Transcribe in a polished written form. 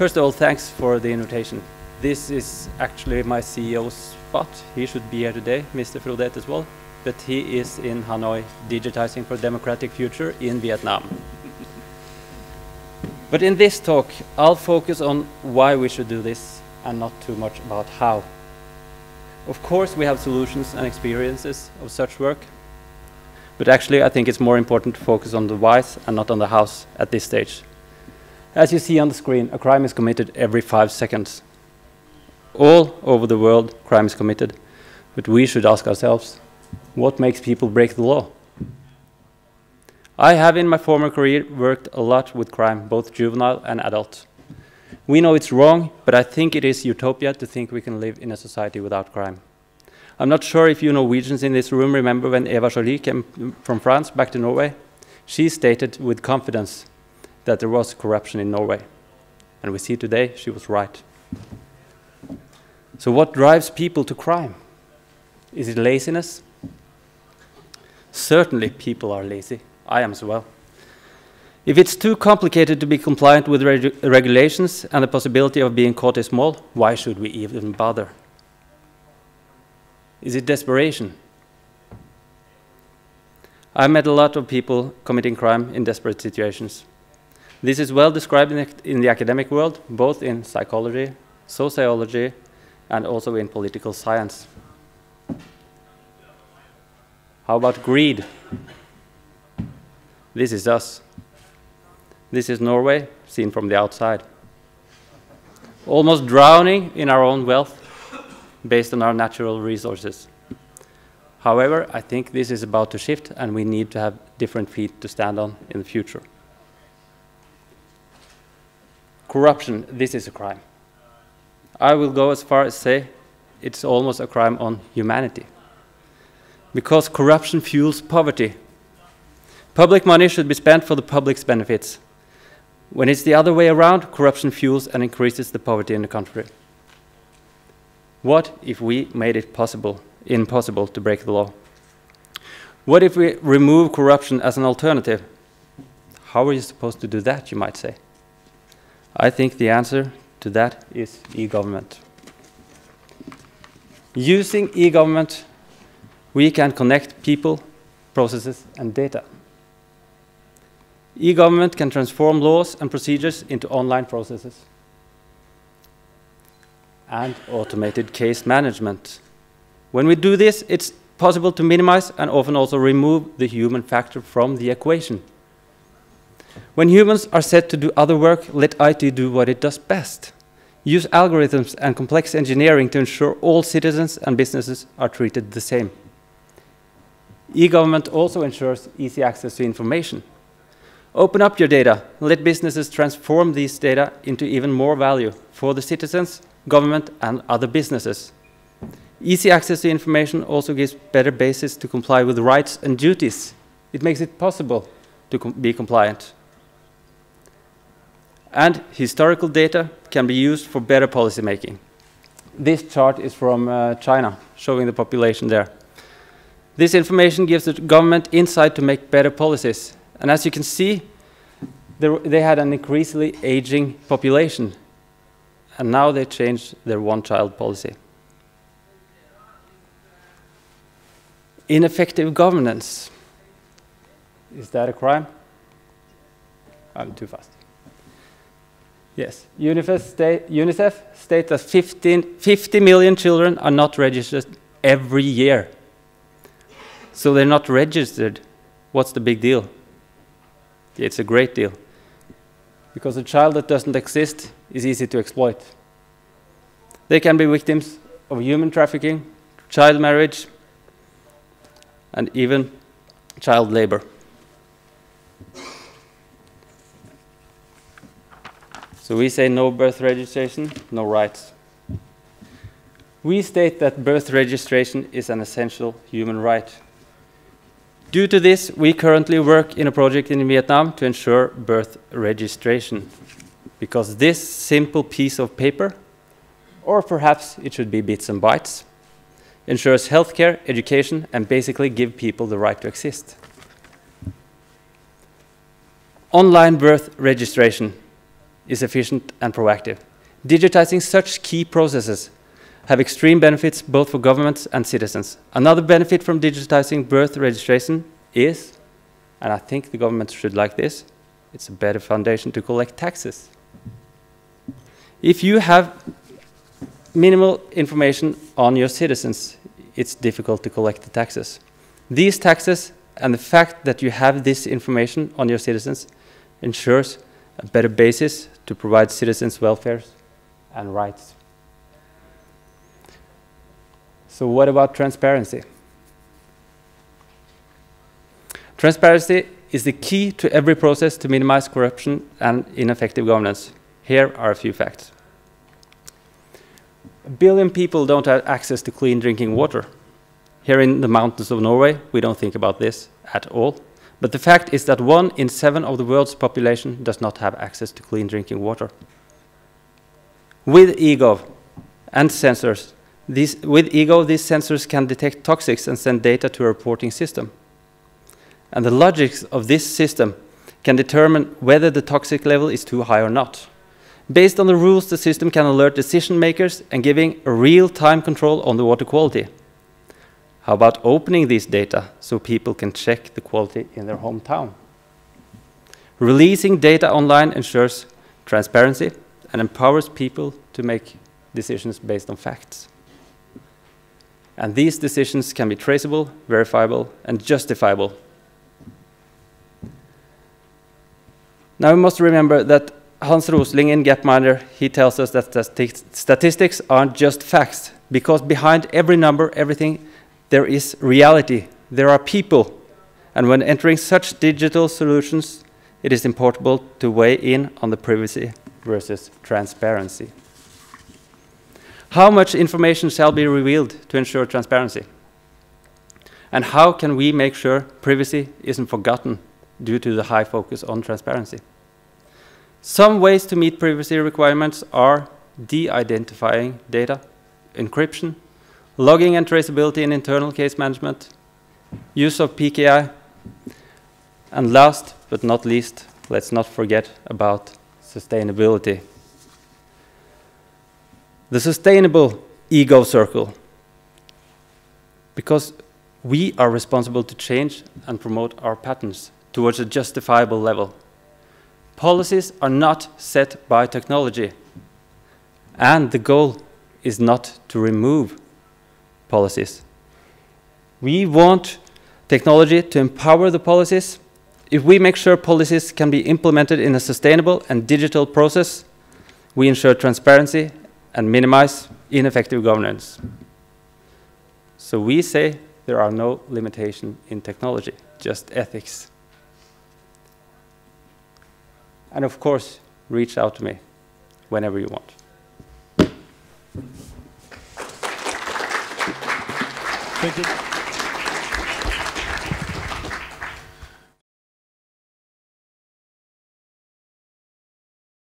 First of all, thanks for the invitation. This is actually my CEO's spot. He should be here today, Mr. Frodet as well, but he is in Hanoi, digitizing for a democratic future in Vietnam. But in this talk, I'll focus on why we should do this and not too much about how. Of course, we have solutions and experiences of such work, but actually I think it's more important to focus on the whys and not on the hows at this stage. As you see on the screen, a crime is committed every 5 seconds. All over the world, crime is committed, but we should ask ourselves, what makes people break the law? I have in my former career worked a lot with crime, both juvenile and adult. We know it's wrong, but I think it is utopia to think we can live in a society without crime. I'm not sure if you Norwegians in this room remember when Eva Jolie came from France back to Norway. She stated with confidence that there was corruption in Norway. And we see today she was right. So what drives people to crime? Is it laziness? Certainly people are lazy. I am as well. If it's too complicated to be compliant with regulations and the possibility of being caught is small, why should we even bother? Is it desperation? I've met a lot of people committing crime in desperate situations. This is well described in the academic world, both in psychology, sociology, and also in political science. How about greed? This is us. This is Norway, seen from the outside. Almost drowning in our own wealth based on our natural resources. However, I think this is about to shift and we need to have different feet to stand on in the future. Corruption, this is a crime. I will go as far as say it's almost a crime on humanity. Because corruption fuels poverty. Public money should be spent for the public's benefits. When it's the other way around, corruption fuels and increases the poverty in the country. What if we made it impossible to break the law? What if we remove corruption as an alternative? How are you supposed to do that, you might say? I think the answer to that is eGovernment. Using eGovernment, we can connect people, processes, and data. eGovernment can transform laws and procedures into online processes and automated case management. When we do this, it's possible to minimize and often also remove the human factor from the equation. When humans are set to do other work, let IT do what it does best. Use algorithms and complex engineering to ensure all citizens and businesses are treated the same. eGovernment also ensures easy access to information. Open up your data. Let businesses transform these data into even more value for the citizens, government, and other businesses. Easy access to information also gives better basis to comply with rights and duties. It makes it possible to be compliant. And historical data can be used for better policy making. This chart is from China, showing the population there. This information gives the government insight to make better policies. And as you can see, they had an increasingly aging population. And now they changed their one-child policy. Ineffective governance. Is that a crime? I'm too fast. Yes. UNICEF states that 50 million children are not registered every year. So they're not registered. What's the big deal? It's a great deal. Because a child that doesn't exist is easy to exploit. They can be victims of human trafficking, child marriage, and even child labor. So we say no birth registration, no rights. We state that birth registration is an essential human right. Due to this, we currently work in a project in Vietnam to ensure birth registration. Because this simple piece of paper, or perhaps it should be bits and bytes, ensures healthcare, education, and basically give people the right to exist. Online birth registration is efficient and proactive. Digitizing such key processes have extreme benefits both for governments and citizens. Another benefit from digitizing birth registration is, and I think the government should like this, it's a better foundation to collect taxes. If you have minimal information on your citizens, it's difficult to collect the taxes. These taxes and the fact that you have this information on your citizens ensures a better basis to provide citizens' welfare and rights. So what about transparency? Transparency is the key to every process to minimize corruption and ineffective governance. Here are a few facts. 1 billion people don't have access to clean drinking water. Here in the mountains of Norway, we don't think about this at all. But the fact is that 1 in 7 of the world's population does not have access to clean drinking water. With eGov and sensors, these sensors can detect toxics and send data to a reporting system. And the logic of this system can determine whether the toxic level is too high or not. Based on the rules, the system can alert decision makers and giving a real-time control on the water quality. How about opening these data so people can check the quality in their hometown? Releasing data online ensures transparency and empowers people to make decisions based on facts. And these decisions can be traceable, verifiable, and justifiable. Now we must remember that Hans Rosling in Gapminder, he tells us that statistics aren't just facts, because behind every number, everything, there is reality. There are people. And when entering such digital solutions, it is important to weigh in on the privacy versus transparency. How much information shall be revealed to ensure transparency? And how can we make sure privacy isn't forgotten due to the high focus on transparency? Some ways to meet privacy requirements are de-identifying data, encryption, logging and traceability in internal case management, use of PKI, and last but not least, let's not forget about sustainability. The sustainable eGov circle, because we are responsible to change and promote our patterns towards a justifiable level. Policies are not set by technology, and the goal is not to remove policies. We want technology to empower the policies. If we make sure policies can be implemented in a sustainable and digital process, we ensure transparency and minimize ineffective governance. So we say there are no limitations in technology, just ethics. And of course, reach out to me whenever you want. Thank you.